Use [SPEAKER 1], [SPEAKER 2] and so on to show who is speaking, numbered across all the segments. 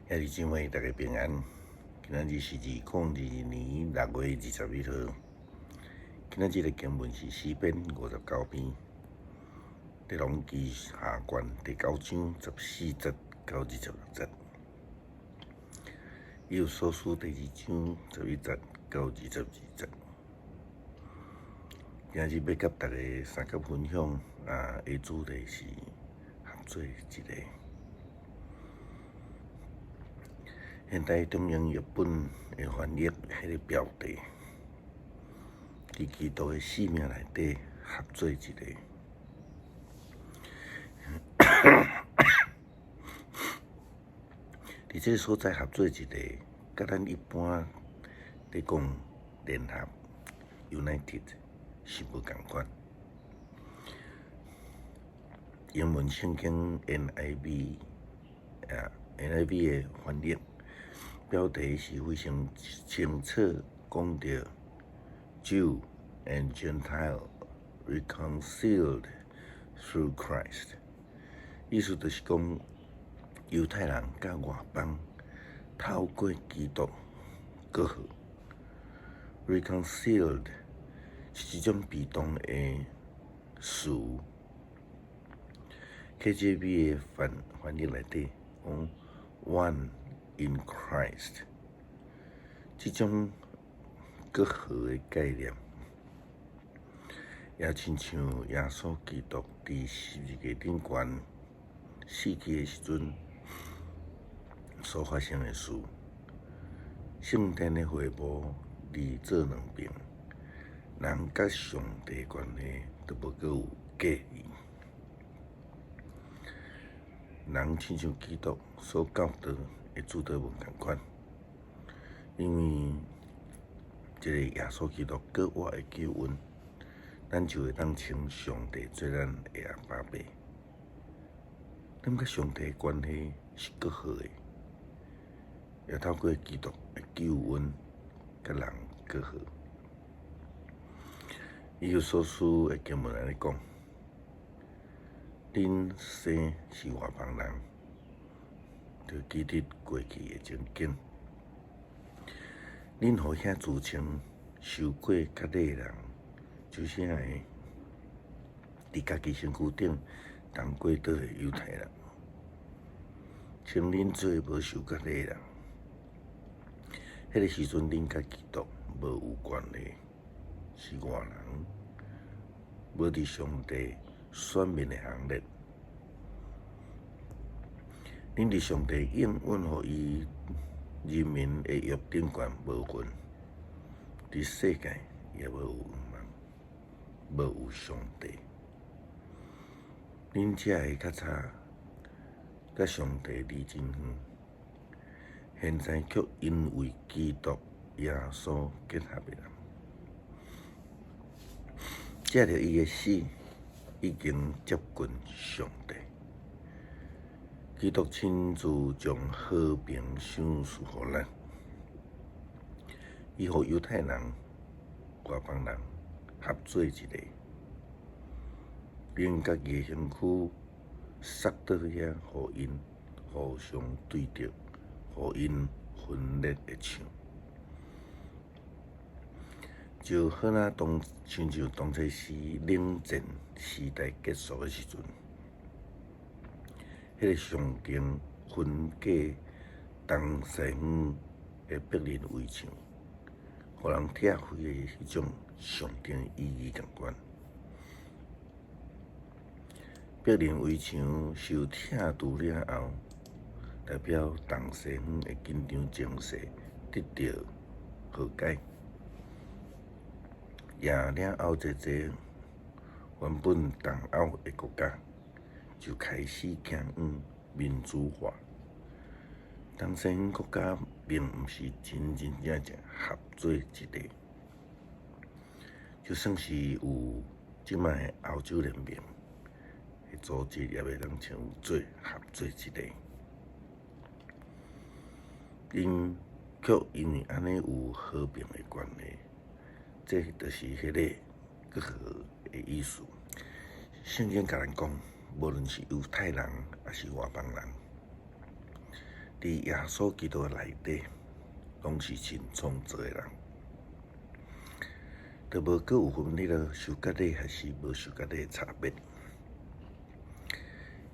[SPEAKER 1] 兄弟姊妹，大家平安。今仔日是2022年6月21号。今仔日的经文是诗篇59篇，地龙记下卷第9章14节到26节，以有所书第2章11节到22节。今日要甲大家三角分享的主题是合做一个。现代中英译本的翻译迄个标题，伫基督的生命内底合做一个。伫这个所在合做一个，甲咱一般咧讲联合 （United） 是无共款。英文圣经 NIV 的翻译。标题是非常清楚讲到 Jew and Gentile reconciled through Christ， 意思就是讲犹太人甲外邦透过基督和好。reconciled 是一种被动的词，KJV 的翻译内底讲 one。In Christ， 这种和好的概念，也亲像耶稣基督伫十字架顶悬死去的时阵所发生的事。圣殿的会幕二做两边，人甲上帝关系都无阁有介意。人亲像基督所教导的主导无共款，因为这个耶稣基督国外的救恩，咱就会当称上帝做咱的阿爸爸。咱甲上帝的关系是更好的，也透过基督的救恩，甲人更好。以有所书的经文来讲，恁生是外邦人，就记得过去的情景。恁互遐自称受过较礼的人，就啥个伫家己身躯顶当过倒的犹太人，称恁做无受过礼人。迄个时阵，恁甲基督无有关系，是外人，无伫上帝选民的行列。恁伫上帝应允互伊人民的约顶悬无份，伫世界也无有望，无有上帝。恁才会较早甲上帝离真远，现在却因为基督耶稣结合的人，借着伊的死，已经接近上帝。基督亲自将和平赏赐予咱，伊互犹太人、外邦人合做一个，并家己的身躯塞到遐，互因互相对着，互因分裂的唱。就好像亲像当初时冷战时代结束的时阵。迄个上经分隔东西方的柏林围墙，互人拆毁的迄种象征意义共款。柏林围墙受拆除了后，代表东西方的紧张情势得到和解，也了后原本东欧的国家。就开始行往民主化，东西方国家并毋是真正合做一个，就算是有即摆的欧洲联盟的组织，也袂当称做合做一个，因为安尼有和平的关系，这就是迄个和好的意思。圣经甲咱讲。无论是犹太人还是外邦人，伫耶稣基督内底，拢是新创造的人，就无阁有分你了受割礼还是无受割礼的差别。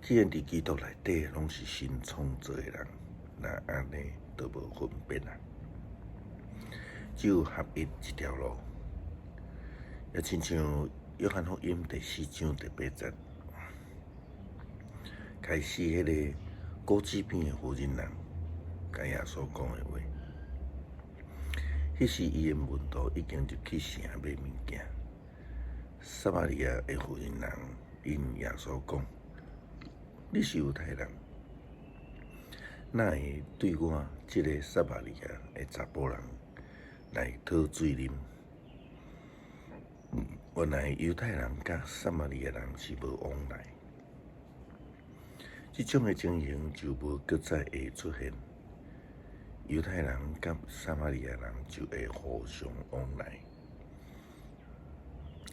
[SPEAKER 1] 既然伫基督内底拢是新创造的人，那安尼就无分别啦，只有合一一条路。也亲像约翰福音第4章第8节，开始迄个古纸片的妇人人，甲耶稣讲的话。迄时伊的门徒已经入去城买物件。撒玛利亚的妇人人因耶稣讲：“你是犹太人，哪会对我这个撒玛利亚的查甫人来讨水啉？”原来犹太人甲撒玛利亚人是无往来，这种的情形就无搁再会出现。犹太人甲撒玛利亚人就会互相往来，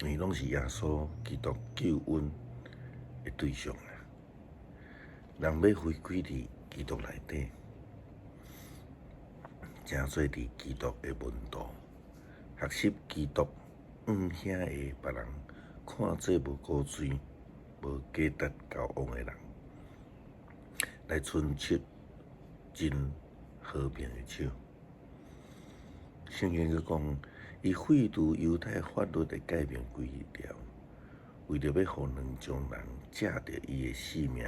[SPEAKER 1] 因为拢是耶稣基督救恩的对象啊。人要回归伫基督内底，正做伫基督的门徒，学习基督遐的别人看做无古锥、无价值交往的人，来伸出真和平的手。圣经佮讲，伊废除犹太法律的改变规条，为着要互两种人借着伊的性命，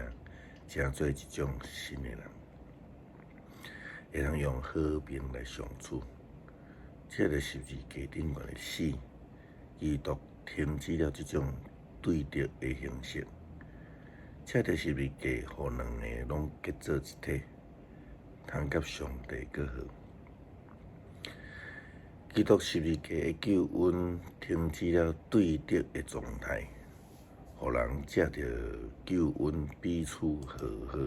[SPEAKER 1] 成做一种新的人，会通用和平来相处。这个十字架顶面的死，基督停止了这种对立的形式，这个十字架互两个拢结做一体，通甲上帝和好。基督十字架的救恩停止了对立的状态，互人借着救恩彼此和好。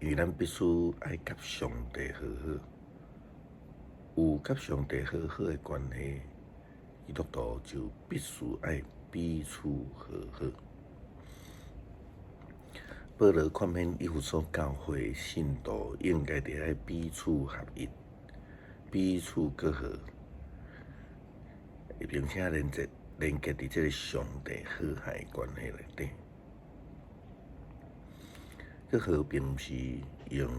[SPEAKER 1] 因为咱必须爱甲上帝和好，有甲上帝和好的关系，基督徒就必须爱彼此和好。保罗劝勉以弗所教会的信徒应该伫爱彼此合一、彼此和好，并且连结伫这个上帝和谐关系内底。这和平是用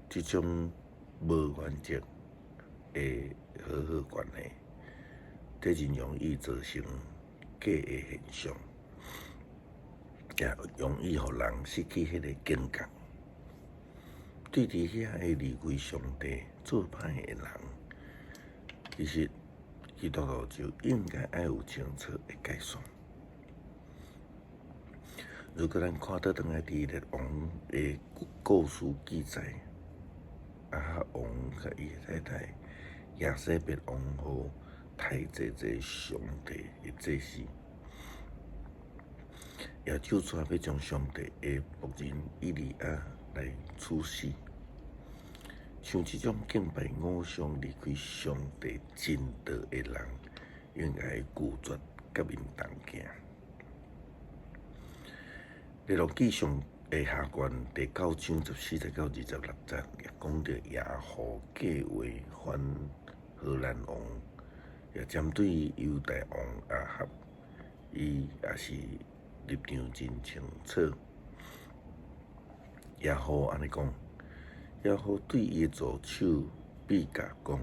[SPEAKER 1] 这种无原则的和好关系，这真容易造成假的现象，也容易互人失去迄个警觉。对伫遐会离开上帝做歹的人，其实基督徒就应该爱有清楚的界线。如果咱看倒转来伫列王的故事记载，亚哈王甲伊的太太亚西别王后太济上帝的祭司，也就出要将上帝的仆人以利亚来处死。像这种敬拜偶像、离开上帝真道的人，应该拒绝甲因同行。列王纪上的下卷第9章14节到26节，也讲到耶和计划反荷兰王，也针对犹大王亚哈，伊也是立场真清楚。耶和安尼讲，耶和对伊的助手比甲讲，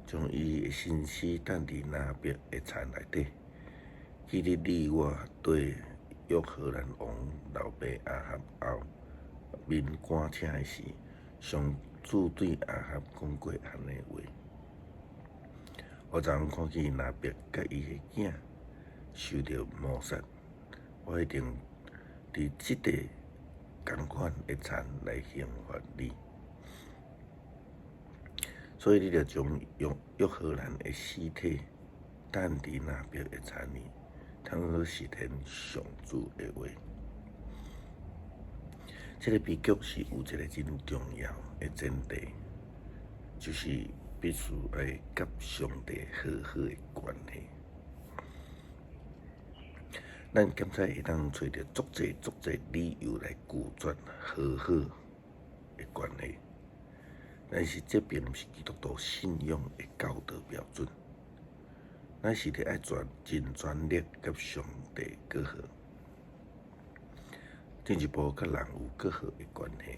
[SPEAKER 1] 将伊的身躯等伫拿伯的田内底，迄日你我对约荷兰王老爸亚哈后面赶车的时，上主对亚哈讲过安尼话：我昨昏看见拿伯甲伊的囝受到谋杀，我一定伫即地同款的田来刑罚你。所以你着将约荷兰的尸体等伫拿伯的田里，通好实现上主的话。这个悲剧是有一个真重要的前提，就是必须爱甲上帝好好的关系。咱检测会当找着足济理由来拒绝和好的关系，但是这并毋是基督徒信仰的道德标准。咱是得爱尽全力甲上帝和好，进一步甲人有和好的关系。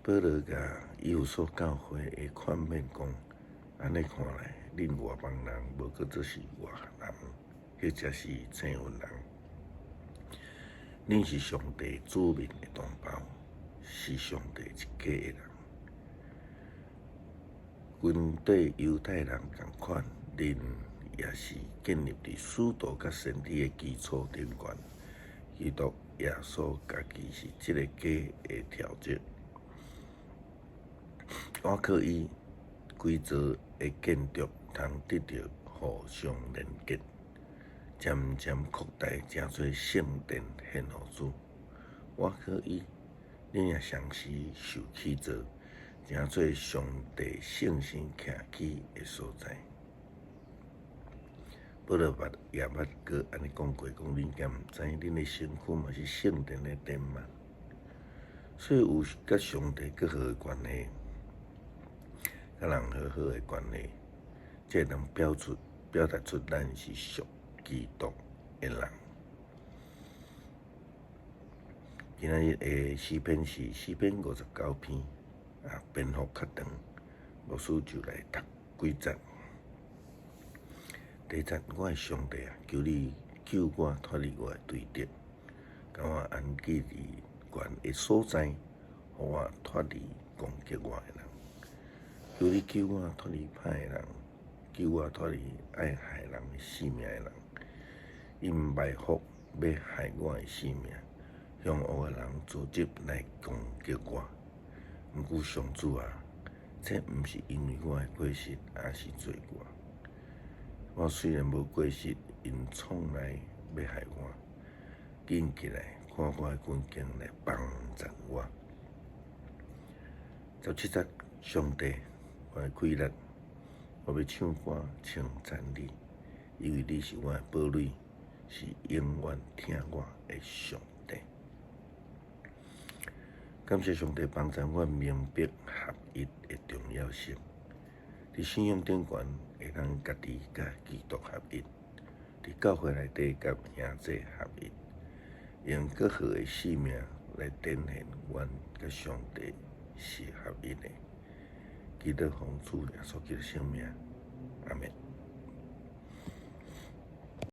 [SPEAKER 1] 保罗甲以弗所教会的劝勉讲，安尼看来，恁外邦人无过做是外人，迄才是正运人。恁是上帝子民的同胞，是上帝一家的人。阮对犹太人同款，恁也是建立伫使徒甲先知的基础顶悬。基督耶稣家己是即个家的条件。我靠伊规则的建筑，通得到互相连结，渐渐扩大，成做圣殿献互主。我靠伊，恁也常时受起造，成做上帝圣神徛起的所在。保罗也捌过安尼讲过，讲恁敢毋知，恁的身躯嘛是圣殿的殿嘛。所以有甲上帝和好的关系，甲人和好的关系，这能表达出咱是属基督的人。今仔日的诗篇是诗篇59篇，篇幅较长，牧师就来读几节。第一节，我的上帝啊，求你救我脱离我的对敌，甲我安置伫悬的所在，互我脱离攻击我的人。求你救我脱离歹的人，救我脱离爱害人的性命的人。因埋伏要害我的性命，向恶的人组织来攻击我。毋过上主啊，这毋是因为我的过失，也是罪过。我虽然无过失，因创来要害我，紧起来看我的军警来帮助我。17节，上帝，我的快乐，我要唱歌称赞你，因为你是我的堡垒，是永远听我的上帝。感谢上帝帮助我明白合一的重要性。伫信仰顶悬会当家己甲基督合一，伫教会内底甲兄弟合一，用和好的生命来展现阮甲上帝是合一的。基督奉主耶稣基督圣名，阿门。